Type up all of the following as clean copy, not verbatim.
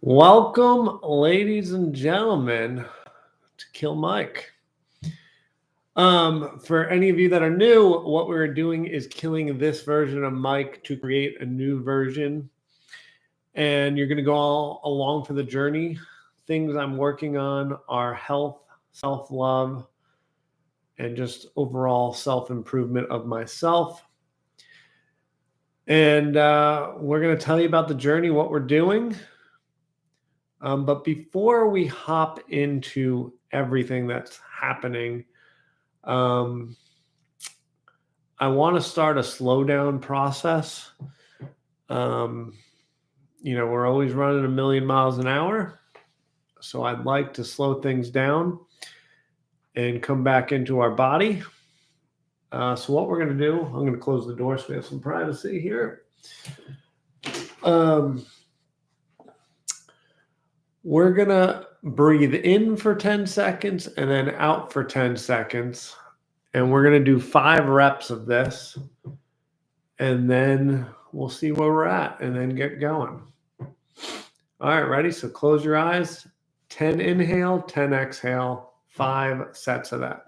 Welcome, ladies and gentlemen, to Kill Mike. For any of you that are new, what we're doing is killing this version of Mike to create a new version. And you're going to go all along for the journey. Things I'm working on are health, self-love, and just overall self-improvement of myself. And we're going to tell you about the journey, what we're doing. But before we hop into everything that's happening, I want to start a slowdown process. We're always running a million miles an hour. So I'd like to slow things down and come back into our body. So what we're going to do, I'm going to close the door so we have some privacy here. We're going to breathe in for 10 seconds and then out for 10 seconds. And we're going to do 5 reps of this. And then we'll see where we're at and then get going. All right, ready? So close your eyes. 10 inhale, 10 exhale, 5 sets of that.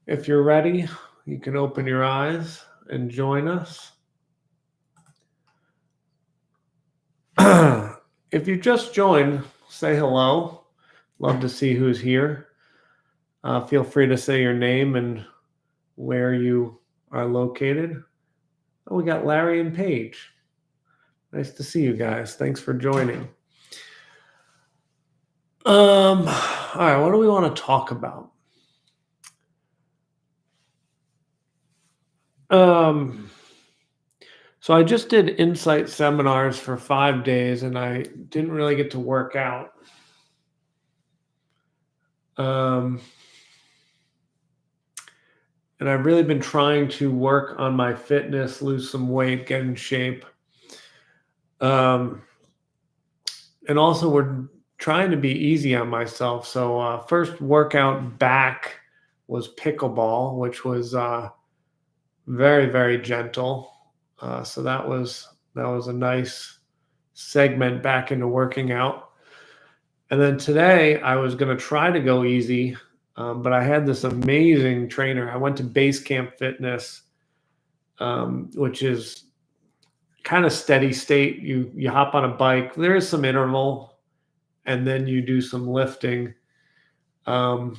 If you're ready, you can open your eyes and join us. If you just joined, say hello. Love to see who's here. Feel free to say your name and where you are located. Oh, we got Larry and Paige. Nice to see you guys. Thanks for joining. All right, what do we want to talk about? So I just did insight seminars for 5 days and I didn't really get to work out. And I've really been trying to work on my fitness, lose some weight, get in shape. And also we're trying to be easy on myself. So first workout back was pickleball, which was very, very gentle. So that was a nice segment back into working out. And then today I was going to try to go easy, but I had this amazing trainer. I went to Base Camp Fitness, which is kind of steady state. You hop on a bike. There is some interval, and then you do some lifting, or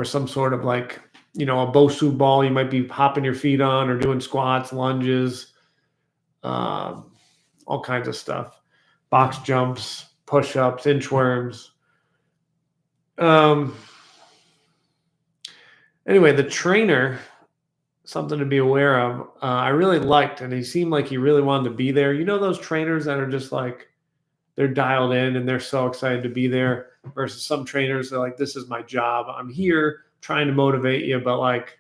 some sort of like, a Bosu ball you might be hopping your feet on or doing squats, lunges, all kinds of stuff. Box jumps, push-ups, inchworms. Anyway, the trainer, something to be aware of, I really liked, and he seemed like he really wanted to be there. You know those trainers that are just like, they're dialed in and they're so excited to be there, versus some trainers are like, this is my job. I'm here trying to motivate you, but like,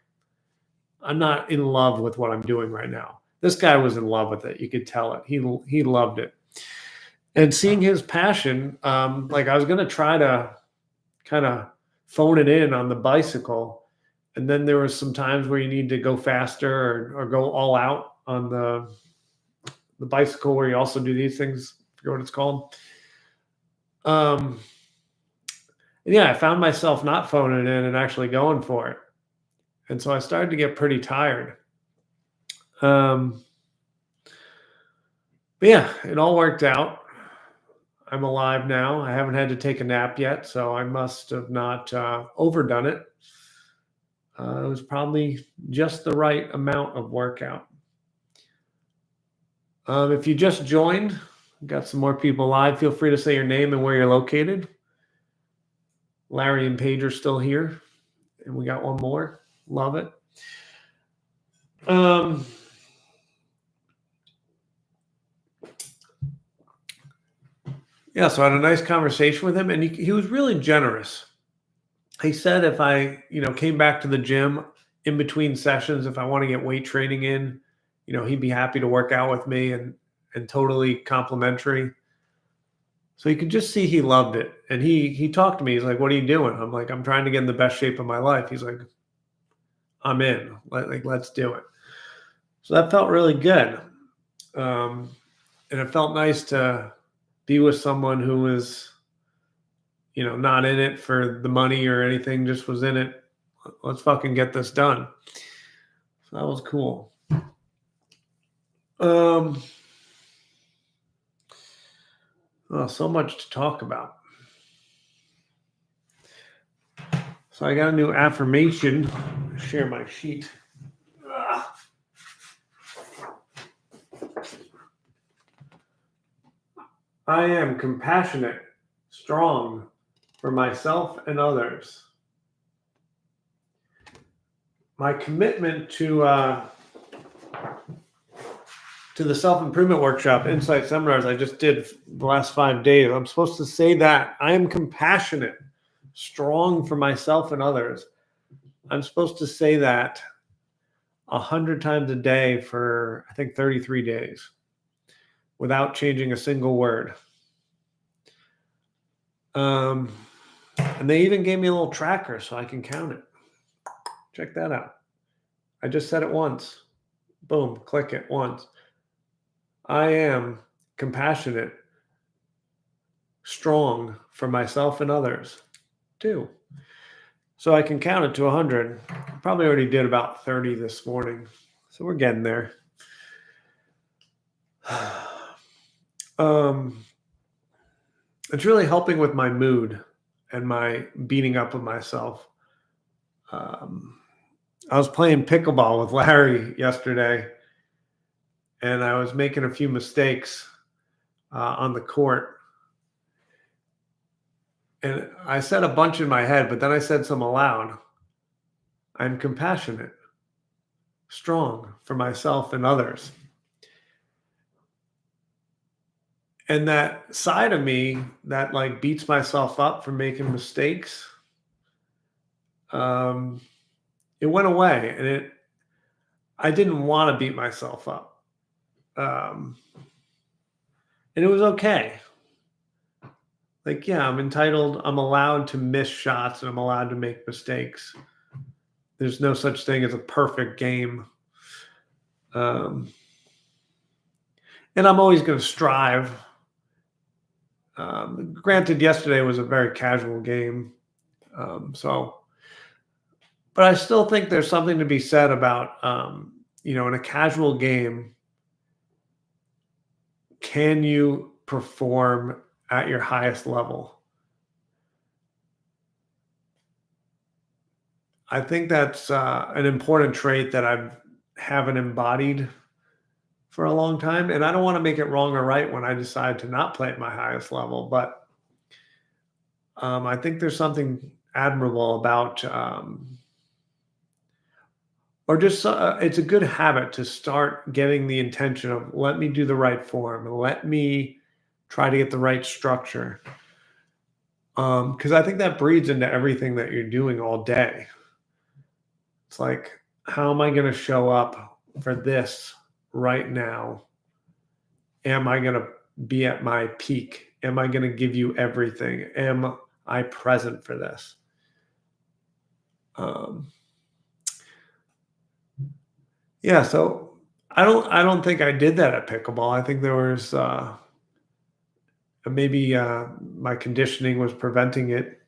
I'm not in love with what I'm doing right now. This guy was in love with it. You could tell it. He loved it. And seeing his passion, like I was going to try to kind of phone it in on the bicycle. And then there was some times where you need to go faster or go all out on the bicycle, where you also do these things. I forget what it's called. Um, yeah, I found myself not phoning it in and actually going for it. And so I started to get pretty tired. But yeah, it all worked out. I'm alive now. I haven't had to take a nap yet, so I must have not overdone it. It was probably just the right amount of workout. If you just joined, got some more people live. Feel free to say your name and where you're located. Larry and Paige are still here, and we got one more. Love it. Yeah, so I had a nice conversation with him, and he was really generous. He said if I, came back to the gym in between sessions, if I want to get weight training in, he'd be happy to work out with me and totally complimentary. So you could just see he loved it. And he talked to me. He's like, "What are you doing?" I'm like, "I'm trying to get in the best shape of my life." He's like, "I'm in. Let's do it." So that felt really good. And it felt nice to be with someone who was, not in it for the money or anything, just was in it. Let's fucking get this done. So that was cool. So much to talk about. So I got a new affirmation. Share my sheet. I am compassionate, strong for myself and others. My commitment to the self-improvement workshop, Insight seminars I just did the last 5 days, I'm supposed to say that. I am compassionate, strong for myself and others. I'm supposed to say that 100 times a day for, I think, 33 days without changing a single word. And they even gave me a little tracker so I can count it. Check that out. I just said it once. Boom, click it once. I am compassionate, strong for myself and others, too. So I can count it to 100. Probably already did about 30 this morning. So we're getting there. It's really helping with my mood and my beating up of myself. I was playing pickleball with Larry yesterday, and I was making a few mistakes on the court. And I said a bunch in my head, but then I said some aloud. I'm compassionate, strong for myself and others. And that side of me that beats myself up for making mistakes, it went away, and I didn't want to beat myself up. And it was okay. I'm entitled, I'm allowed to miss shots, and I'm allowed to make mistakes. There's no such thing as a perfect game. And I'm always going to strive. Granted, yesterday was a very casual game. But I still think there's something to be said about, in a casual game, can you perform at your highest level? I think that's an important trait that I haven't embodied for a long time. And I don't want to make it wrong or right when I decide to not play at my highest level. But I think there's something admirable about, it's a good habit to start getting the intention of, let me do the right form, let me try to get the right structure. Because I think that breeds into everything that you're doing all day. It's like, how am I going to show up for this right now? Am I going to be at my peak? Am I going to give you everything? Am I present for this? Um, yeah, so I don't think I did that at pickleball. I think there was maybe my conditioning was preventing it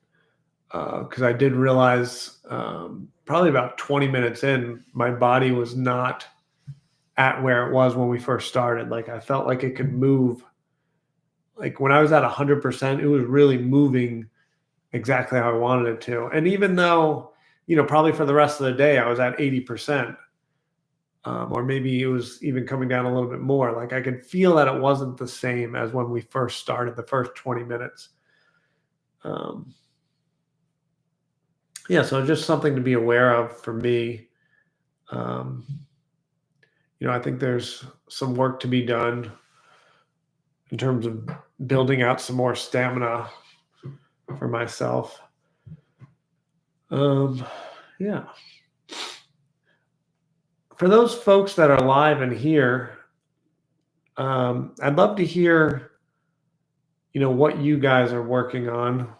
because I did realize probably about 20 minutes in, my body was not at where it was when we first started. Like I felt like it could move. Like when I was at 100%, it was really moving exactly how I wanted it to. And even though, probably for the rest of the day, I was at 80%, or maybe it was even coming down a little bit more. Like I could feel that it wasn't the same as when we first started the first 20 minutes. Um, yeah, so just something to be aware of for me. Um, I think there's some work to be done in terms of building out some more stamina for myself. Um, yeah. For those folks that are live and here, I'd love to hear, what you guys are working on,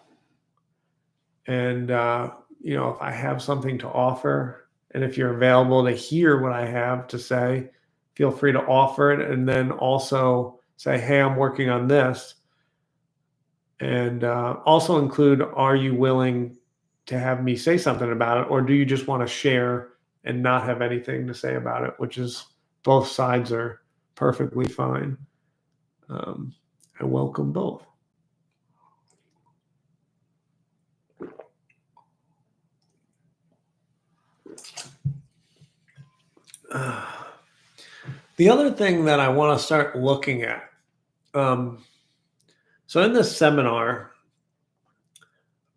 and if I have something to offer, and if you're available to hear what I have to say, feel free to offer it, and then also say, "Hey, I'm working on this," and also include, "Are you willing to have me say something about it, or do you just want to share and not have anything to say about it?" Which is both sides are perfectly fine. Um, I welcome both. The other thing that I want to start looking at. Um, so in this seminar,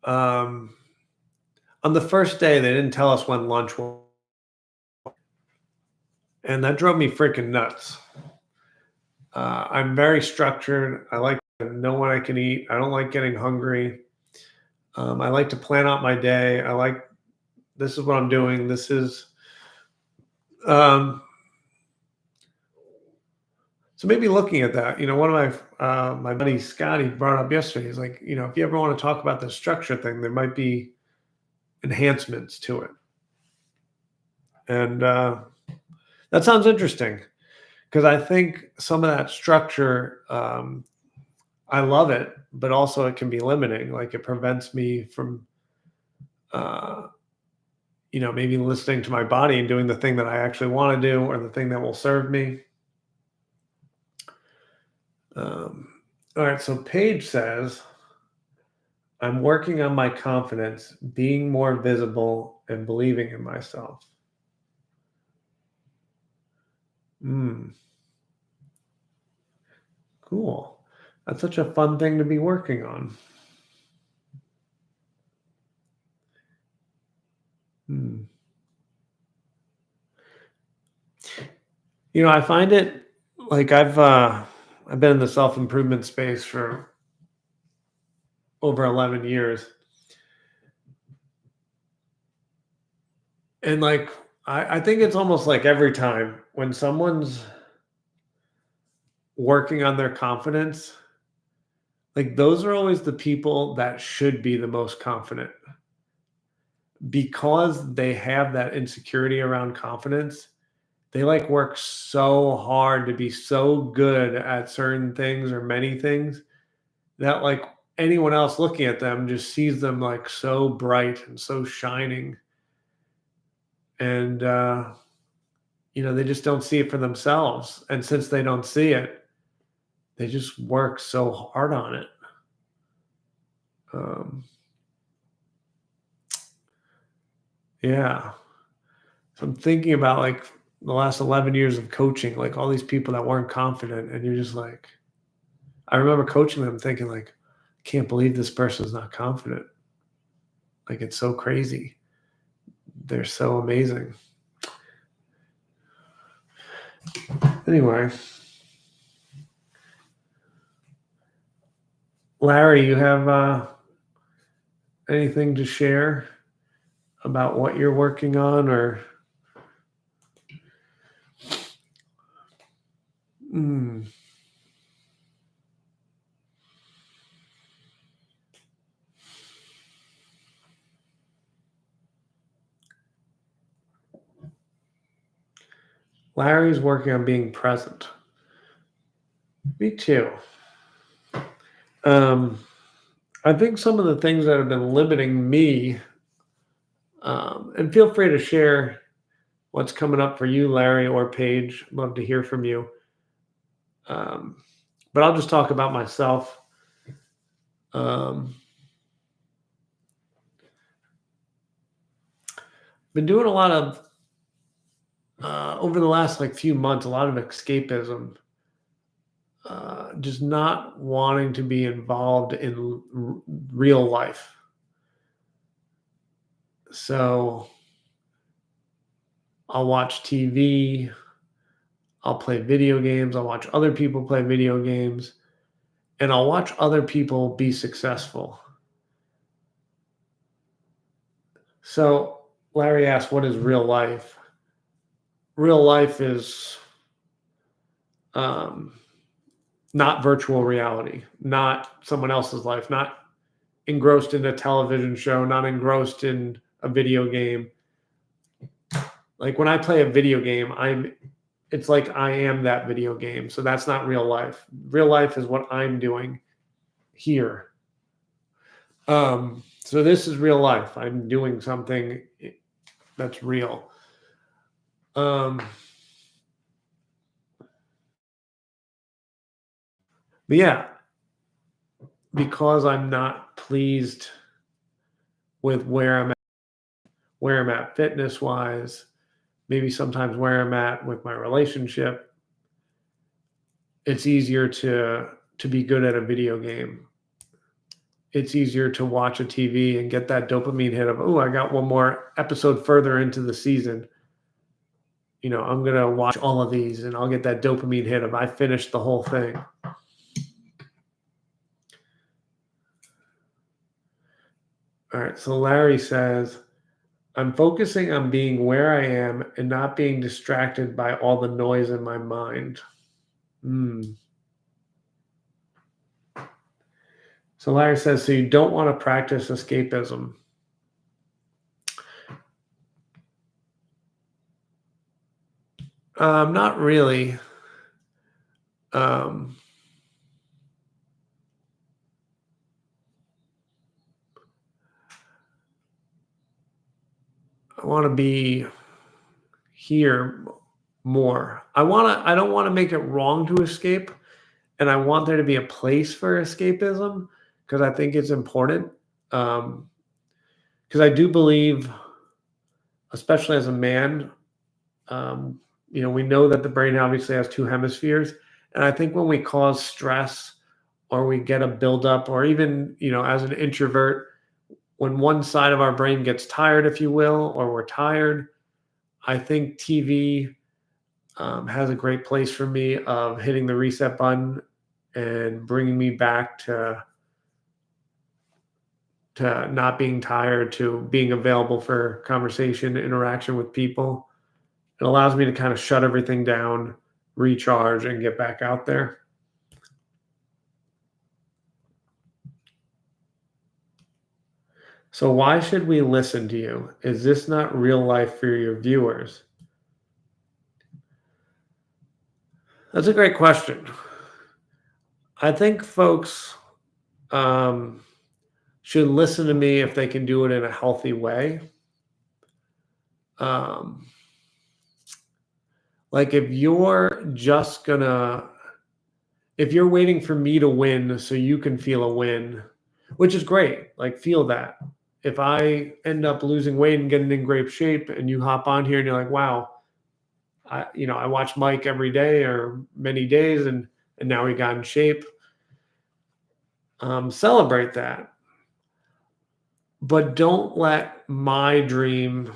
um, on the first day, they didn't tell us when lunch was, and that drove me freaking nuts. I'm very structured. I like to know when I can eat. I don't like getting hungry. I like to plan out my day. This is what I'm doing. Um, so maybe looking at that, one of my buddy Scotty brought up yesterday. He's like, if you ever want to talk about the structure thing, there might be enhancements to it. And that sounds interesting because I think some of that structure, I love it, but also it can be limiting. Like it prevents me from, uh, maybe listening to my body and doing the thing that I actually want to do or the thing that will serve me. All right. So Paige says, "I'm working on my confidence, being more visible and believing in myself." Mm, cool. That's such a fun thing to be working on. Hmm. I find it like I've been in the self-improvement space for over 11 years. And like I think it's almost like every time when someone's working on their confidence, like those are always the people that should be the most confident because they have that insecurity around confidence. They like work so hard to be so good at certain things or many things that like anyone else looking at them just sees them like so bright and so shining, and they just don't see it for themselves, and since they don't see it, they just work so hard on it. um, yeah, so I'm thinking about like the last 11 years of coaching, like all these people that weren't confident, and you're just like, I remember coaching them thinking like, I can't believe this person's not confident. Like it's so crazy. They're so amazing. Anyway, Larry, you have anything to share about what you're working on, or mm, Larry's working on being present. Me too. I think some of the things that have been limiting me, and feel free to share what's coming up for you, Larry or Paige. Love to hear from you. Um, but I'll just talk about myself. Been doing a lot of over the last few months, a lot of escapism. Just not wanting to be involved in real life. So I'll watch TV, I'll play video games, I'll watch other people play video games, and I'll watch other people be successful. So Larry asked, what is real life? Real life is not virtual reality, not someone else's life, not engrossed in a television show, not engrossed in a video game. Like when I play a video game, it's like I am that video game. So that's not real life. Real life is what I'm doing here. So this is real life. I'm doing something that's real. But yeah, because I'm not pleased with where I'm at fitness wise, maybe sometimes where I'm at with my relationship, it's easier to be good at a video game. It's easier to watch a TV and get that dopamine hit of, oh, I got one more episode further into the season. I'm going to watch all of these and I'll get that dopamine hit of I finished the whole thing. All right. So Larry says, I'm focusing on being where I am and not being distracted by all the noise in my mind. So Larry says, so you don't want to practice escapism. Not really. I want to be here more. I don't want to make it wrong to escape, and I want there to be a place for escapism because I think it's important. Because I do believe, especially as a man, we know that the brain obviously has two hemispheres, and I think when we cause stress or we get a buildup, or even as an introvert, when one side of our brain gets tired, if you will, or we're tired, I think TV has a great place for me of hitting the reset button and bringing me back to not being tired, to being available for conversation, interaction with people. It allows me to kind of shut everything down, recharge, and get back out there. So why should we listen to you? Is this not real life for your viewers? That's a great question. I think folks should listen to me if they can do it in a healthy way. Like if you're waiting for me to win so you can feel a win, which is great, like feel that. If I end up losing weight and getting in great shape and you hop on here and you're like, wow, I watch Mike every day or many days and now he got in shape. Celebrate that. But don't let my dream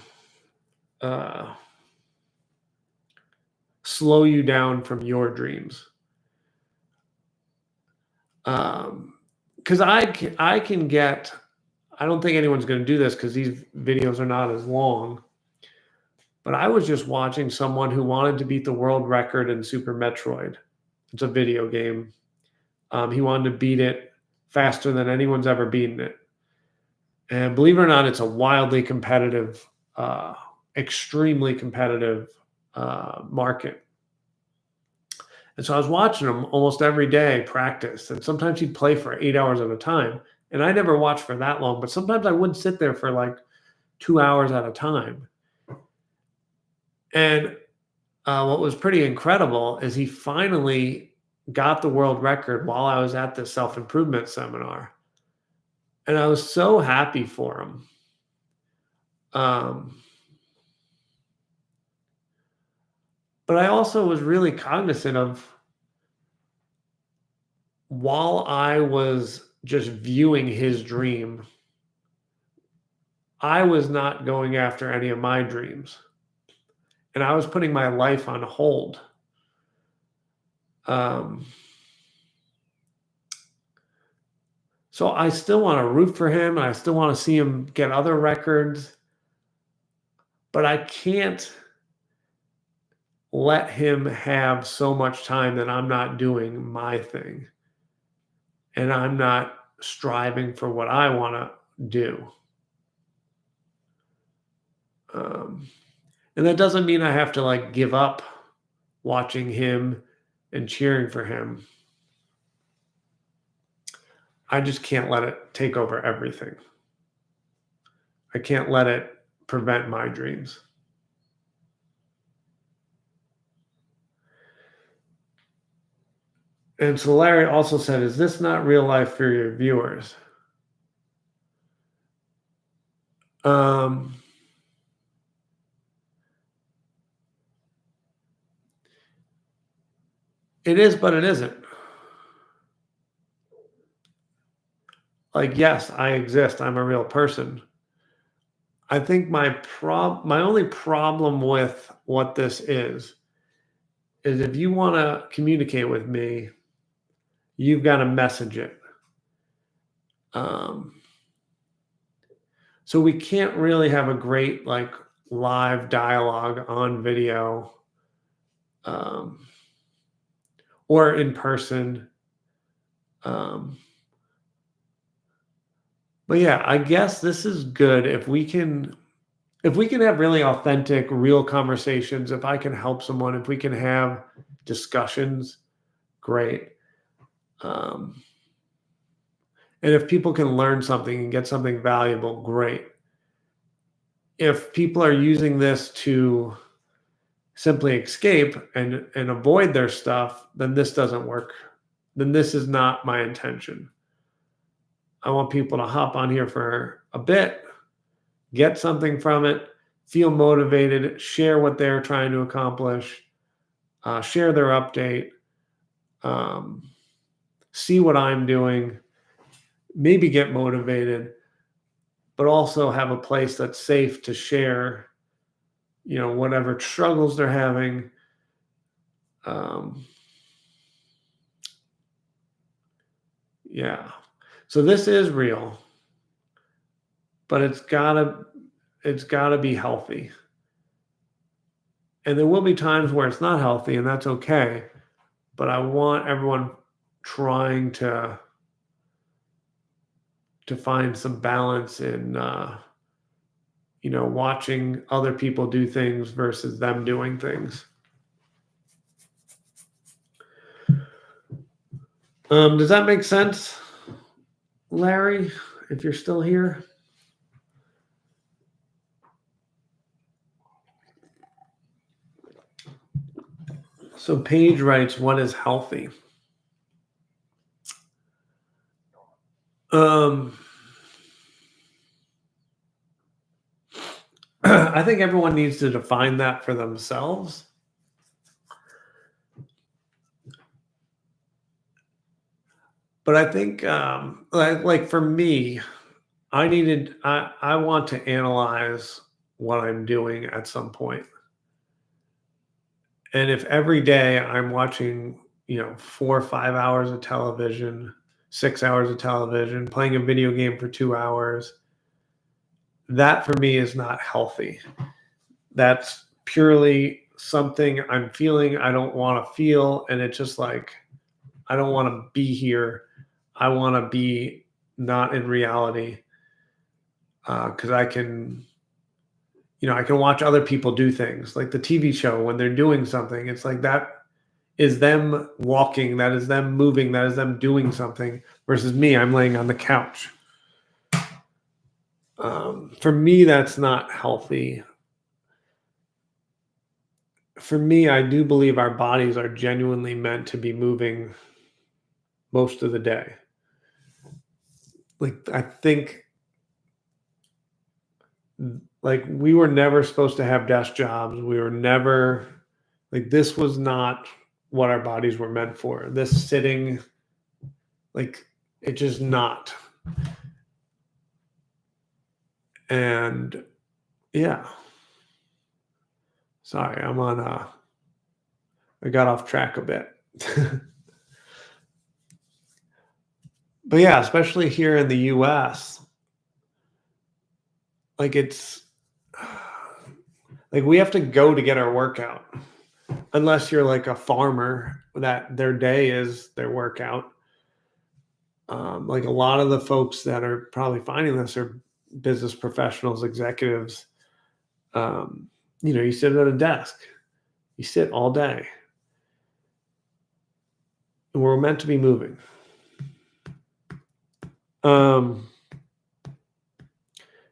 slow you down from your dreams. Because I don't think anyone's going to do this because these videos are not as long. But I was just watching someone who wanted to beat the world record in Super Metroid. It's a video game. He wanted to beat it faster than anyone's ever beaten it. And believe it or not, it's a wildly competitive, extremely competitive market. And so I was watching him almost every day practice. And sometimes he'd play for 8 hours at a time. And I never watched for that long, but sometimes I would sit there for like 2 hours at a time. And what was pretty incredible is he finally got the world record while I was at this self-improvement seminar. And I was so happy for him. But I also was really cognizant of, while I was just viewing his dream, I was not going after any of my dreams. And I was putting my life on hold. So I still want to root for him. I still want to see him get other records. But I can't let him have so much time that I'm not doing my thing. And I'm not striving for what I want to do. And that doesn't mean I have to like give up watching him and cheering for him. I just can't let it take over everything. I can't let it prevent my dreams. And so Larry also said, is this not real life for your viewers? It is, but it isn't. Like, yes, I exist. I'm a real person. I think my only problem with what this is if you want to communicate with me, you've got to message it. So we can't really have a great like live dialogue on video or in person. But yeah, I guess this is good if we can have really authentic, real conversations. If I can help someone, if we can have discussions, great. And if people can learn something and get something valuable, great. If people are using this to simply escape and avoid their stuff, then this doesn't work. Then this is not my intention. I want people to hop on here for a bit, get something from it, feel motivated, share what they're trying to accomplish, share their update, see what I'm doing, maybe get motivated, but also have a place that's safe to share, whatever struggles they're having. Yeah. So this is real, but it's gotta be healthy. And there will be times where it's not healthy, and that's okay. But I want everyone trying to find some balance in, watching other people do things versus them doing things. Does that make sense, Larry, if you're still here? So Paige writes, what is healthy? I think everyone needs to define that for themselves. But I think, like for me, I want to analyze what I'm doing at some point. And if every day I'm watching, 4 or 5 hours of television, 6 hours of television, playing a video game for 2 hours, that for me is not healthy. That's purely something I'm feeling I don't want to feel. And it's just like, I don't want to be here. I want to be not in reality. Because I can, I can watch other people do things like the TV show when they're doing something. It's like that is them walking, that is them moving, that is them doing something versus me. I'm laying on the couch. For me, that's not healthy. For me, I do believe our bodies are genuinely meant to be moving most of the day. Like, I think, like, we were never supposed to have desk jobs. We were never, like, this was not what our bodies were meant for. This sitting, like, it just not. And yeah. Sorry, I got off track a bit. But yeah, especially here in the US, like it's like we have to go to get our workout. Unless you're like a farmer that their day is their workout. Like a lot of the folks that are probably finding this are business professionals, executives. You sit at a desk, you sit all day. And we're meant to be moving.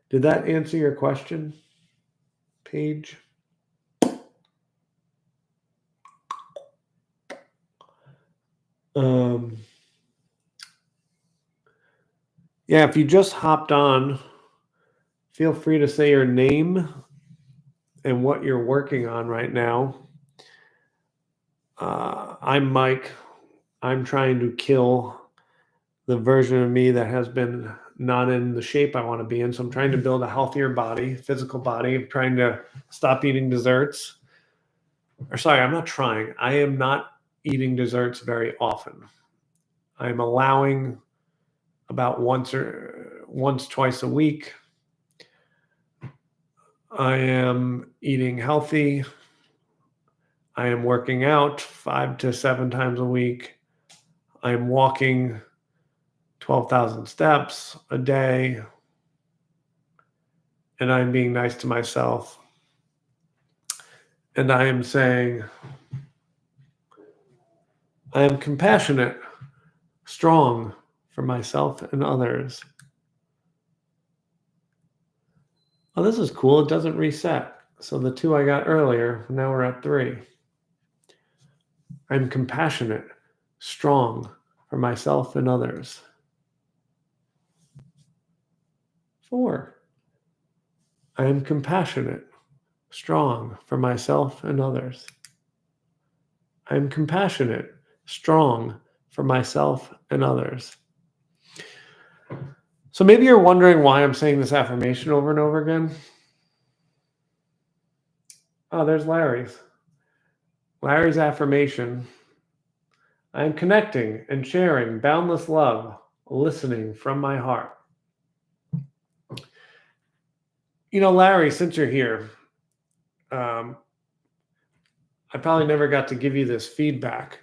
Did that answer your question, Paige? Yeah, if you just hopped on, feel free to say your name and what you're working on right now. I'm Mike. I'm trying to kill the version of me that has been not in the shape I want to be in. So I'm trying to build a healthier body, physical body. I'm trying to stop eating desserts. Or sorry, I'm not trying. I am not eating desserts very often. I'm allowing about once, twice a week. I am eating healthy. I am working out 5 to 7 times a week. I am walking 12,000 steps a day. And I'm being nice to myself. And I am saying, I am compassionate, strong for myself and others. Oh, this is cool. It doesn't reset. So the 2 I got earlier, now we're at 3. I'm compassionate, strong for myself and others. 4. I am compassionate, strong for myself and others. I am compassionate, strong for myself and others. So maybe you're wondering why I'm saying this affirmation over and over again. Oh, there's Larry's. Larry's affirmation. I am connecting and sharing boundless love, listening from my heart. Larry, since you're here, I probably never got to give you this feedback.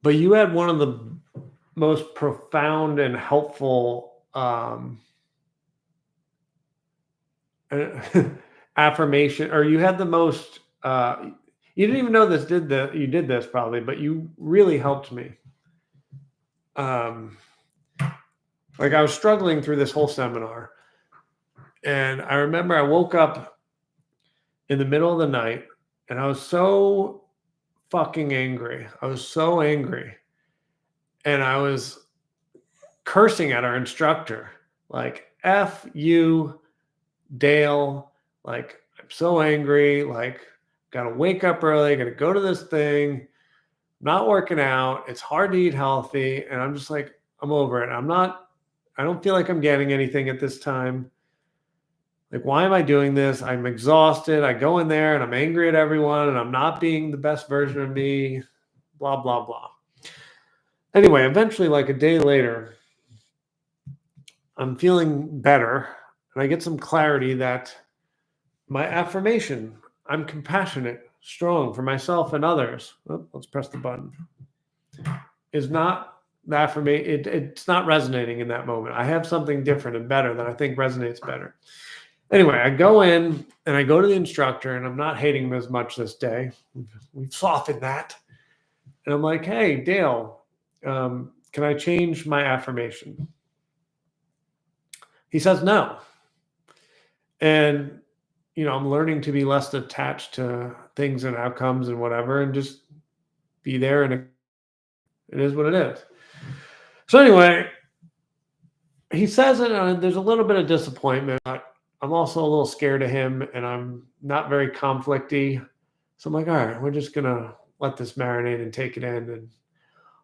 But you had one of the most profound and helpful affirmation, or you had the most, you didn't even know you did this probably, but you really helped me. Like I was struggling through this whole seminar, and I remember I woke up in the middle of the night and I was so fucking angry. I was so angry. And I was cursing at our instructor, like, F you, Dale. Like, I'm so angry. Like, got to wake up early, got to go to this thing, not working out. It's hard to eat healthy. And I'm just like, I'm over it. I don't feel like I'm getting anything at this time. Like, why am I doing this? I'm exhausted. I go in there and I'm angry at everyone and I'm not being the best version of me, blah, blah, blah. Anyway, eventually, like a day later, I'm feeling better and I get some clarity that my affirmation, I'm compassionate, strong for myself and others. Oh, let's press the button. Is not the affirmation, it's not resonating in that moment. I have something different and better that I think resonates better. Anyway, I go in and I go to the instructor, and I'm not hating him as much this day. We've softened that. And I'm like, hey, Dale, can I change my affirmation? He says no. And, I'm learning to be less attached to things and outcomes and whatever, and just be there. And it is what it is. So anyway, he says it, and there's a little bit of disappointment. I'm also a little scared of him, and I'm not very conflicty. So I'm like, all right, we're just going to let this marinate and take it in. And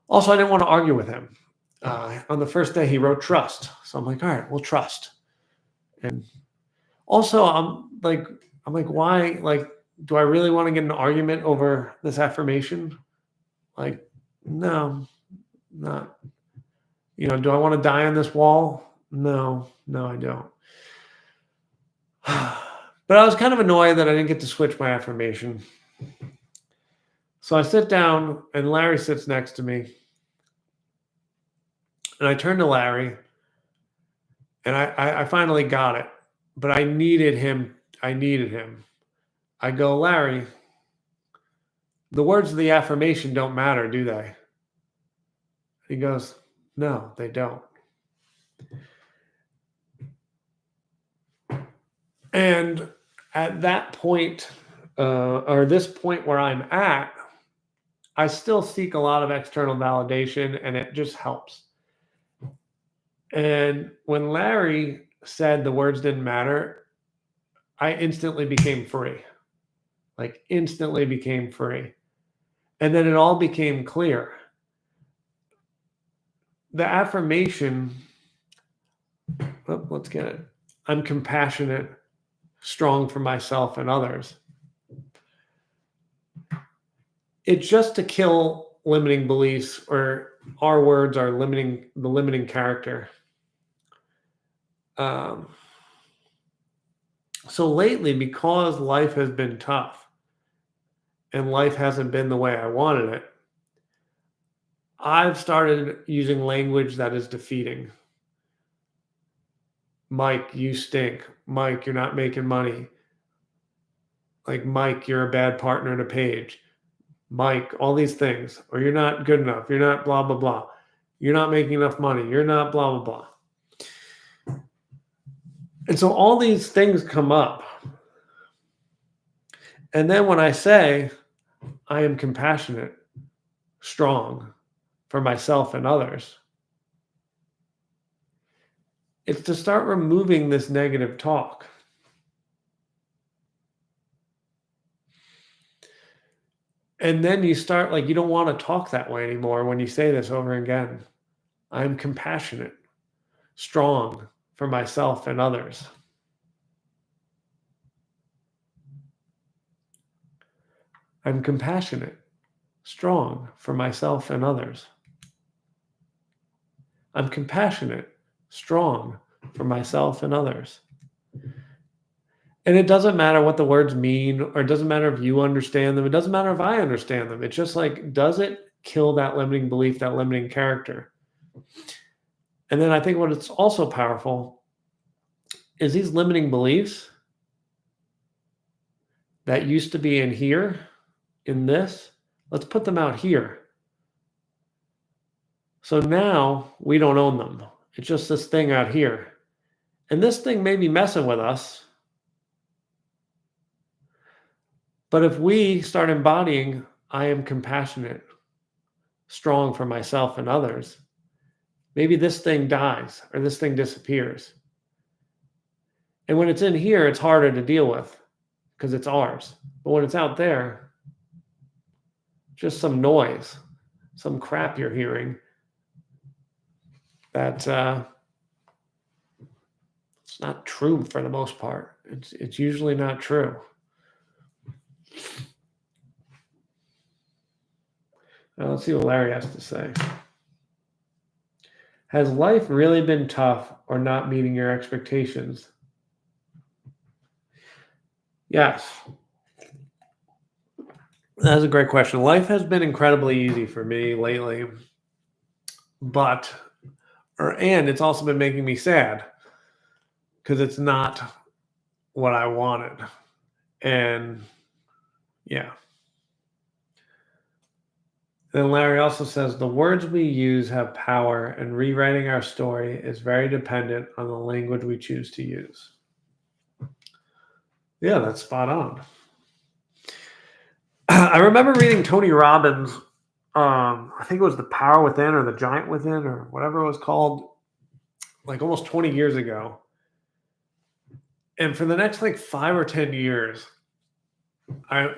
also, I didn't want to argue with him. On the first day, he wrote trust. So I'm like, all right, we'll trust. And also, I'm like, why? Like, do I really want to get in an argument over this affirmation? Like, no, not. Do I want to die on this wall? No, I don't. But I was kind of annoyed that I didn't get to switch my affirmation. So I sit down, and Larry sits next to me. And I turn to Larry, and I finally got it. But I needed him. I go, Larry, the words of the affirmation don't matter, do they? He goes, no, they don't. And at that point, or this point where I'm at, I still seek a lot of external validation, and it just helps. And when Larry said the words didn't matter, I instantly became free. Like, instantly became free. And then it all became clear. The affirmation, let's get it. I'm compassionate, strong for myself and others. It's just to kill limiting beliefs, or our words are the limiting character. So lately, because life has been tough and life hasn't been the way I wanted it, I've started using language that is defeating. Mike, you stink. Mike, you're not making money. Like, Mike, you're a bad partner to Paige. Mike, all these things. Or you're not good enough. You're not blah, blah, blah. You're not making enough money. You're not blah, blah, blah. And so all these things come up. And then when I say, I am compassionate, strong for myself and others, it's to start removing this negative talk. And then you start, like, you don't want to talk that way anymore when you say this over again. I'm compassionate, strong for myself and others. I'm compassionate, strong for myself and others. I'm compassionate, strong for myself and others. And it doesn't matter what the words mean, or it doesn't matter if you understand them. It doesn't matter if I understand them. It's just like, does it kill that limiting belief, that limiting character? And then I think what it's also powerful is these limiting beliefs that used to be in here, in this, let's put them out here. So now we don't own them. It's just this thing out here. And this thing may be messing with us. But if we start embodying, I am compassionate, strong for myself and others, maybe this thing dies or this thing disappears. And when it's in here, it's harder to deal with because it's ours. But when it's out there, just some noise, some crap you're hearing that it's not true for the most part. It's usually not true. Now, let's see what Larry has to say. Has life really been tough or not meeting your expectations? Yes. That's a great question. Life has been incredibly easy for me lately. and it's also been making me sad because it's not what I wanted. And yeah. Then Larry also says the words we use have power, and rewriting our story is very dependent on the language we choose to use. Yeah, that's spot on. I remember reading Tony Robbins. I think it was The Power Within or The Giant Within or whatever it was called, like almost 20 years ago. And for the next like 5 or 10 years,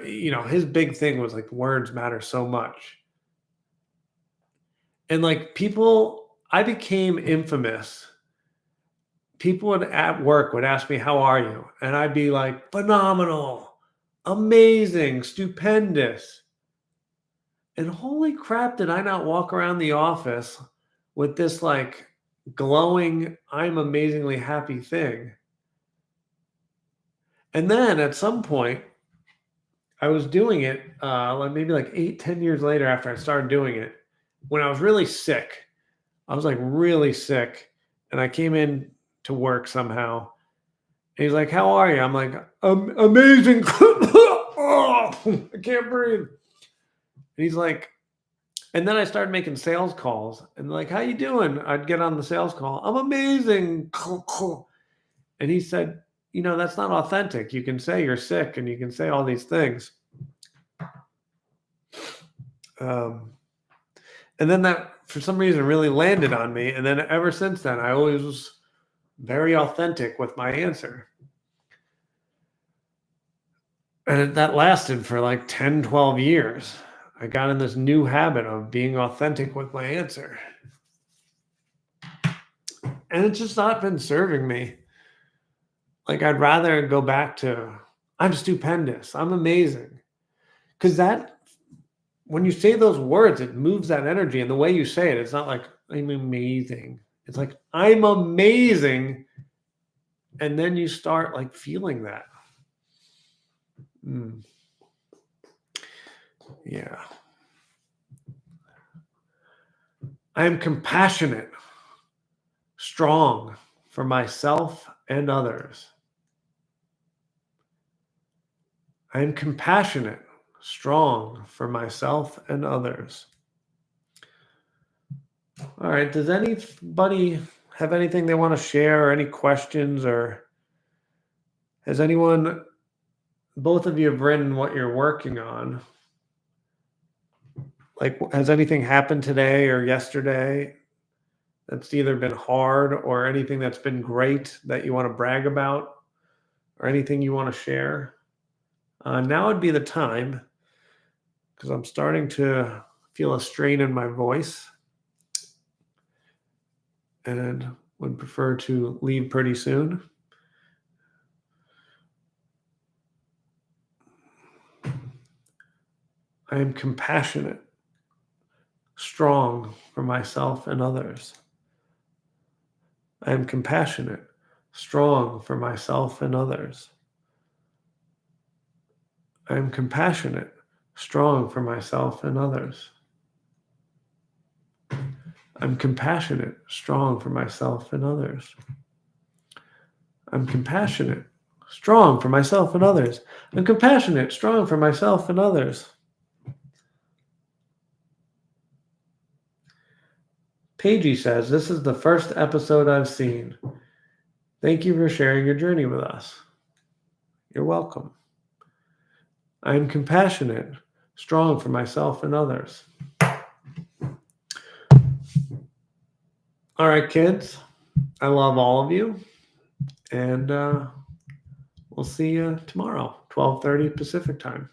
his big thing was like words matter so much. And like I became infamous. People at work would ask me, "How are you?" And I'd be like, "Phenomenal, amazing, stupendous." And holy crap, did I not walk around the office with this like glowing, I'm amazingly happy thing. And then at some point, I was doing it maybe like 8-10 years later after I started doing it, when I was really sick. I was like really sick, and I came in to work somehow. And he's like, "How are you?" I'm like, "Amazing." Oh, I can't breathe. And he's like, and then I started making sales calls, and like, "How you doing?" I'd get on the sales call. "I'm amazing." And he said, "That's not authentic. You can say you're sick, and you can say all these things." And then that, for some reason, really landed on me. And then ever since then, I always was very authentic with my answer. And that lasted for like 10, 12 years. I got in this new habit of being authentic with my answer. And it's just not been serving me. Like, I'd rather go back to, I'm stupendous, I'm amazing. Because when you say those words, it moves that energy. And the way you say it, it's not like, I'm amazing. It's like, I'm amazing. And then you start like feeling that. Yeah. I am compassionate, strong for myself and others. I am compassionate, strong for myself and others. All right. Does anybody have anything they want to share, or any questions, or has both of you have written what you're working on? Like, has anything happened today or yesterday that's either been hard or anything that's been great that you want to brag about, or anything you want to share? Now would be the time, because I'm starting to feel a strain in my voice and would prefer to leave pretty soon. I am compassionate, strong for myself and others. I am compassionate, strong for myself and others. I am compassionate, strong for myself and others. I'm compassionate, strong for myself and others. I'm compassionate, strong for myself and others. I'm compassionate, strong for myself and others. Paigey says, "This is the first episode I've seen. Thank you for sharing your journey with us." You're welcome. I am compassionate, strong for myself and others. All right, kids. I love all of you. And we'll see you tomorrow, 12:30 Pacific time.